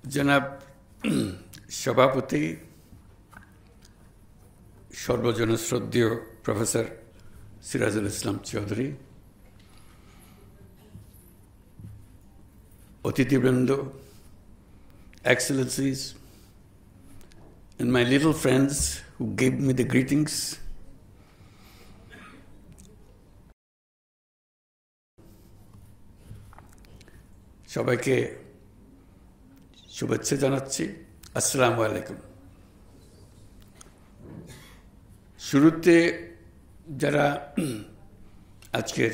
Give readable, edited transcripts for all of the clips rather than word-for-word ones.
জনাব সভাপতি, সর্বজনশ্রদ্ধেয় প্রফেসর সিরাজুল ইসলাম চৌধুরী, অতিথিবৃন্দ, excellencies, and my little friends who gave me the greetings, সবাইকে শুভেচ্ছা জানাচ্ছি। আসসালামু আলাইকুম। শুরুতে যারা আজকের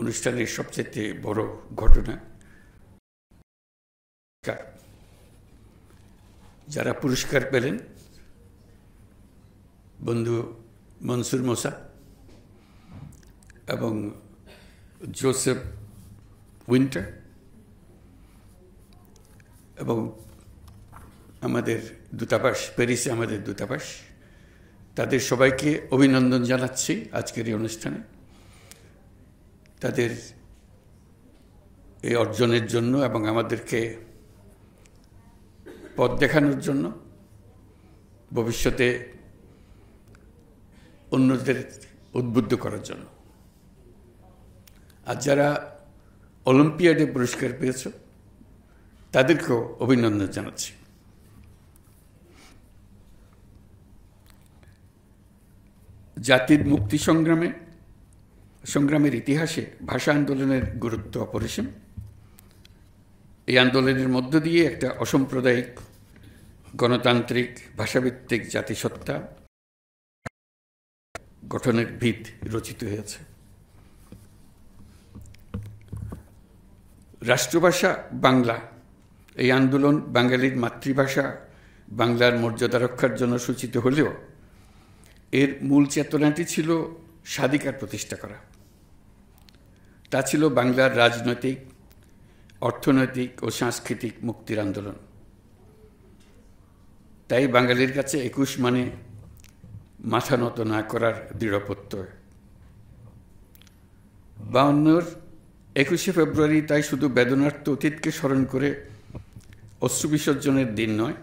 অনুষ্ঠানের সবচেয়ে বড় ঘটনা, যারা পুরস্কার পেলেন, বন্ধু মনসুর মোসা এবং জোসেফ উইন্টার এবং আমাদের দূতাবাস, প্যারিসে আমাদের দূতাবাস, তাদের সবাইকে অভিনন্দন জানাচ্ছি আজকের এই অনুষ্ঠানে। তাদের এই অর্জনের জন্য এবং আমাদেরকে পথ দেখানোর জন্য, ভবিষ্যতে অন্যদের উদ্বুদ্ধ করার জন্য। আর যারা অলিম্পিয়াডে পুরস্কার পেয়েছ, তাদেরকেও অভিনন্দন জানাচ্ছি। জাতির মুক্তি সংগ্রামের ইতিহাসে ভাষা আন্দোলনের গুরুত্ব অপরিসীম। এই আন্দোলনের মধ্য দিয়ে একটা অসাম্প্রদায়িক গণতান্ত্রিক ভাষাভিত্তিক জাতিসত্তা গঠনের ভিত রচিত হয়েছে। রাষ্ট্রভাষা বাংলা, এই আন্দোলন বাঙালির মাতৃভাষা বাংলার মর্যাদা রক্ষার জন্য সূচিত হলেও এর মূল চেতনাটি ছিল স্বাধিকার প্রতিষ্ঠা করা। তা ছিল বাংলার রাজনৈতিক, অর্থনৈতিক ও সাংস্কৃতিক মুক্তির আন্দোলন। তাই বাঙালির কাছে ২১ মানে মাথা নত না করার দৃঢ় প্রত্যয়। ৫২-র ২১শে ফেব্রুয়ারি তাই শুধু বেদনার্ত অতীতকে স্মরণ করে অশ্রু বিসর্জনের দিন নয়,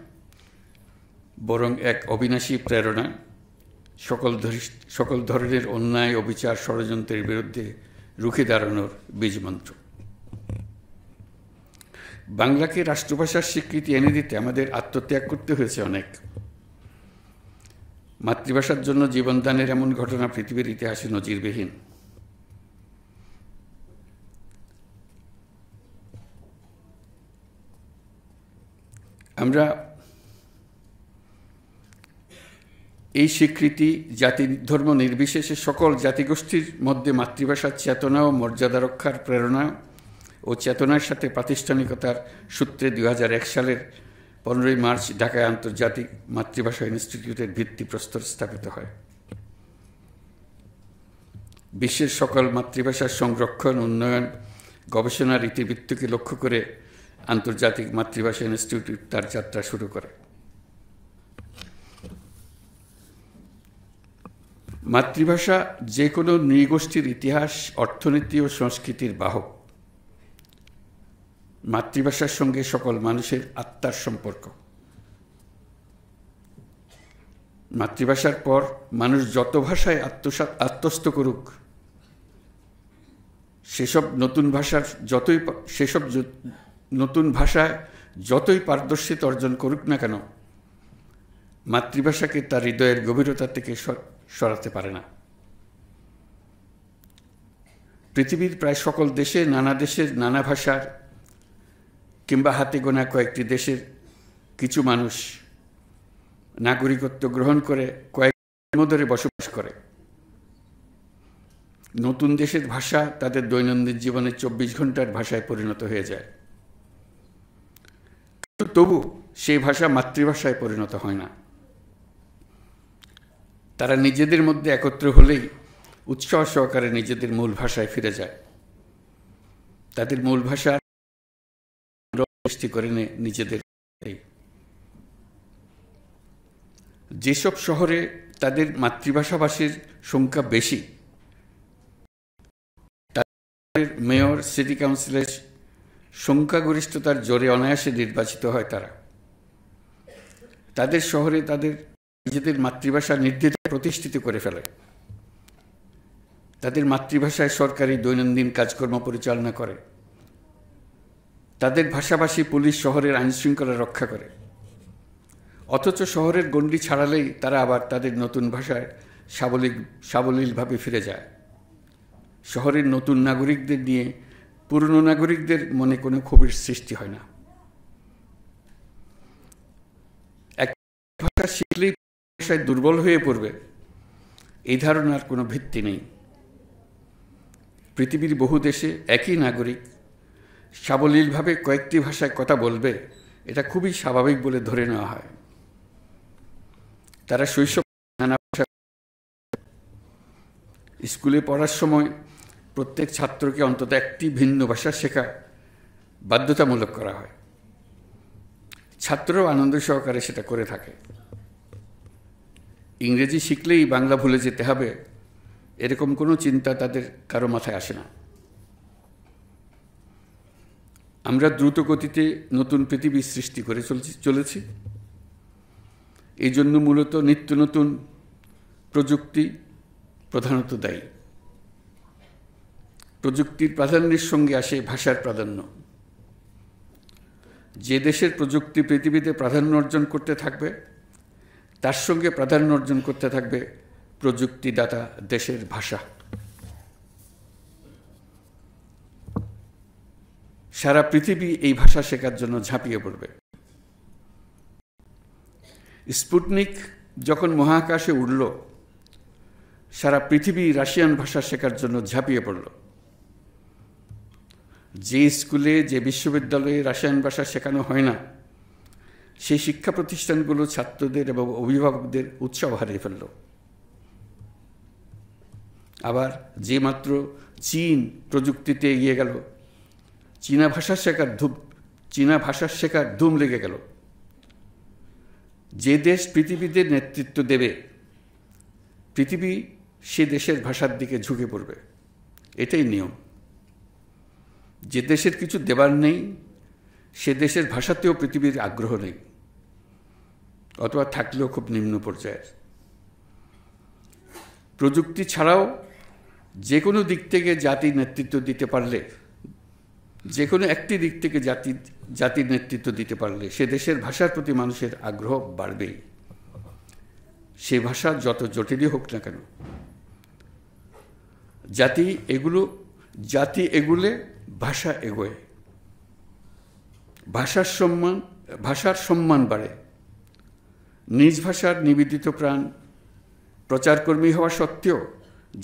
বরং এক অবিনাশী প্রেরণা, সকল ধরনের অন্যায়, অবিচার, ষড়যন্ত্রের বিরুদ্ধে রুখে দাঁড়ানোর বীজমন্ত্র। বাংলাকে রাষ্ট্রভাষার স্বীকৃতি এনে দিতে আমাদের আত্মত্যাগ করতে হয়েছে অনেক। মাতৃভাষার জন্য জীবনদানের এমন ঘটনা পৃথিবীর ইতিহাসে নজিরবিহীন। আমরা এই স্বীকৃতি জাতি ধর্ম নির্বিশেষে সকল জাতিগোষ্ঠীর মধ্যে মাতৃভাষার চেতনা ও মর্যাদা রক্ষার প্রেরণা ও চেতনার সাথে প্রাতিষ্ঠানিকতার সূত্রে ২০০১ সালের ১৫ই মার্চ ঢাকায় আন্তর্জাতিক মাতৃভাষা ইনস্টিটিউটের ভিত্তিপ্রস্তর স্থাপিত হয়। বিশ্বের সকল মাতৃভাষার সংরক্ষণ, উন্নয়ন, গবেষণার ইতিবৃত্তকে লক্ষ্য করে আন্তর্জাতিক মাতৃভাষা ইনস্টিটিউট তার যাত্রা শুরু করে। মাতৃভাষা যে কোনো নৃগোষ্ঠীর ইতিহাস, অর্থনীতি ও সংস্কৃতির বাহক। মাতৃভাষার সঙ্গে সকল মানুষের আত্মার সম্পর্ক। মাতৃভাষার পর মানুষ যত ভাষায় আত্মস্থ করুক, সেসব নতুন ভাষায় যতই পারদর্শিতা অর্জন করুক না কেন, মাতৃভাষাকে তার হৃদয়ের গভীরতা থেকে সরাতে পারে না। পৃথিবীর প্রায় সকল দেশে, নানা দেশের নানা ভাষার কিংবা হাতে গোনা কয়েকটি দেশের কিছু মানুষ নাগরিকত্ব গ্রহণ করে কয়েক ধরে বসবাস করে। নতুন দেশের ভাষা তাদের দৈনন্দিন জীবনে ২৪ ঘন্টার ভাষায় পরিণত হয়ে যায়। তবু সেই ভাষা মাতৃভাষায় পরিণত হয় না। তারা নিজেদের মধ্যে একত্র হলেই উৎসাহ সহকারে নিজেদের মূল ভাষায় ফিরে যায়। তাদের মূল ভাষা সৃষ্টি করে নিজেদের। যেসব শহরে তাদের মাতৃভাষাভাষীর সংখ্যা বেশি, তাদের মেয়র, সিটি কাউন্সিলের সংখ্যাগরিষ্ঠতার জোরে অনায়াসে নির্বাচিত হয় তারা। তাদের শহরে তাদের নিজেদের মাতৃভাষা নির্দ্বিধায় প্রতিষ্ঠিত করে ফেলে। তাদের মাতৃভাষায় সরকারি দৈনন্দিন কাজকর্ম পরিচালনা করে। তাদের ভাষাভাষী পুলিশ শহরের আইনশৃঙ্খলা রক্ষা করে। অথচ শহরের গণ্ডি ছাড়ালেই তারা আবার তাদের নতুন ভাষায় সাবলীলভাবে ফিরে যায়। শহরের নতুন নাগরিকদের নিয়ে পুরনো নাগরিকদের মনে কোনো ক্ষোভের সৃষ্টি হয় না। এক ভাষা শিখলেই ভাষায় দুর্বল হয়ে পড়বে, এই ধারণার কোনো ভিত্তি নেই। পৃথিবীর বহু দেশে একই নাগরিক সাবলীলভাবে কয়েকটি ভাষায় কথা বলবে, এটা খুবই স্বাভাবিক বলে ধরে নেওয়া হয়। তারা শৈশব নানা ভাষা স্কুলে পড়ার সময় প্রত্যেক ছাত্রকে অন্তত একটি ভিন্ন ভাষা শেখা বাধ্যতামূলক করা হয়। ছাত্ররাও আনন্দ সহকারে সেটা করে থাকে। ইংরেজি শিখলেই বাংলা ভুলে যেতে হবে, এরকম কোনো চিন্তা তাদের কারো মাথায় আসে না। আমরা দ্রুত গতিতে নতুন পৃথিবী সৃষ্টি করে চলেছি। এই জন্য মূলত নিত্য নতুন প্রযুক্তি প্রধানত দায়ী। প্রযুক্তির প্রাধান্যের সঙ্গে আসে ভাষার প্রাধান্য। যে দেশের প্রযুক্তি পৃথিবীতে প্রাধান্য অর্জন করতে থাকবে, তার সঙ্গে প্রাধান্য অর্জন করতে থাকবে প্রযুক্তিদাতা দেশের ভাষা। সারা পৃথিবী এই ভাষা শেখার জন্য ঝাঁপিয়ে পড়বে। স্পুটনিক যখন মহাকাশে উড়ল, সারা পৃথিবী রাশিয়ান ভাষা শেখার জন্য ঝাঁপিয়ে পড়ল। যে স্কুলে, যে বিশ্ববিদ্যালয়ে রাশিয়ান ভাষা শেখানো হয় না, সেই শিক্ষা প্রতিষ্ঠানগুলো ছাত্রদের এবং অভিভাবকদের উৎসাহ হারিয়ে ফেলল। আবার যে মাত্র চীন প্রযুক্তিতে এগিয়ে গেল, চীনা ভাষা শেখার ধুম লেগে গেল। যে দেশ পৃথিবীতে নেতৃত্ব দেবে, পৃথিবী সে দেশের ভাষার দিকে ঝুঁকে পড়বে। এটাই নিয়ম। যে দেশের কিছু দেবার নেই, সে দেশের ভাষাতেও পৃথিবীর আগ্রহ নেই, অথবা থাকলেও খুব নিম্ন পর্যায়ের। প্রযুক্তি ছাড়াও যে কোনো দিক থেকে জাতির নেতৃত্ব দিতে পারলে, যে কোনো একটি দিক থেকে জাতির নেতৃত্ব দিতে পারলে, সে দেশের ভাষার প্রতি মানুষের আগ্রহ বাড়বেই, সে ভাষা যত জটিলই হোক না কেন। জাতি এগুলে ভাষা এগোয়। ভাষার সম্মান বাড়ে। নিজ ভাষার নিবেদিত প্রাণ প্রচারকর্মী হওয়া সত্ত্বেও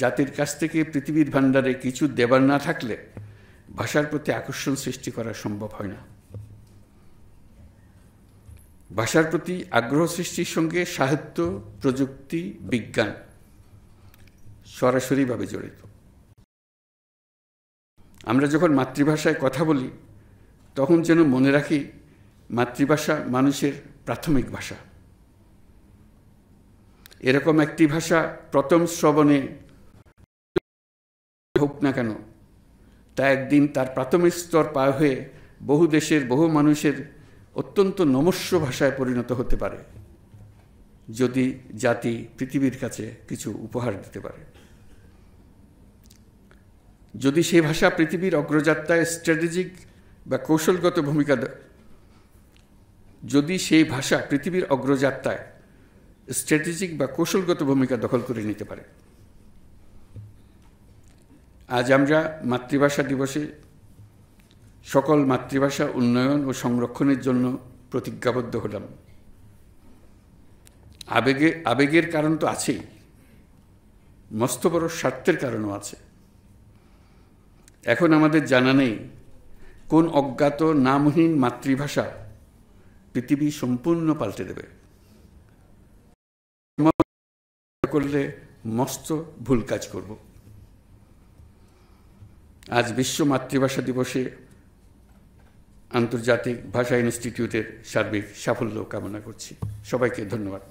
জাতির কাছ থেকে পৃথিবীর ভাণ্ডারে কিছু দেবার না থাকলে ভাষার প্রতি আকর্ষণ সৃষ্টি করা সম্ভব হয় না। ভাষার প্রতি আগ্রহ সৃষ্টির সঙ্গে সাহিত্য, প্রযুক্তি, বিজ্ঞান সরাসরিভাবে জড়িত। আমরা যখন মাতৃভাষায় কথা বলি, তখন যেন মনে রাখি মাতৃভাষা মানুষের প্রাথমিক ভাষা। এরকম একটি ভাষা প্রথম শ্রবণে হোক না কেন, তা একদিন তার প্রাথমিক স্তর পার হয়ে বহু দেশের বহু মানুষের অত্যন্ত নমস্য ভাষায় পরিণত হতে পারে, যদি জাতি পৃথিবীর কাছে কিছু উপহার দিতে পারে। যদি সেই ভাষা পৃথিবীর অগ্রযাত্রায় স্ট্র্যাটেজিক বা কৌশলগত ভূমিকা, যদি সেই ভাষা পৃথিবীর অগ্রযাত্রায় স্ট্র্যাটেজিক বা কৌশলগত ভূমিকা দখল করে নিতে পারে। আজ আমরা মাতৃভাষা দিবসে সকল মাতৃভাষা উন্নয়ন ও সংরক্ষণের জন্য প্রতিজ্ঞাবদ্ধ হলাম। আবেগের কারণ তো আছেই, মস্ত বড় স্বার্থের কারণও আছে। এখন আমাদের জানা নেই কোন অজ্ঞাত নামহীন মাতৃভাষা পৃথিবী সম্পূর্ণ পাল্টে দেবে। করলে মস্ত ভুল কাজ করব। আজ বিশ্ব মাতৃভাষা দিবসে আন্তর্জাতিক ভাষা ইনস্টিটিউটের সার্বিক সাফল্য কামনা করছি। সবাইকে ধন্যবাদ।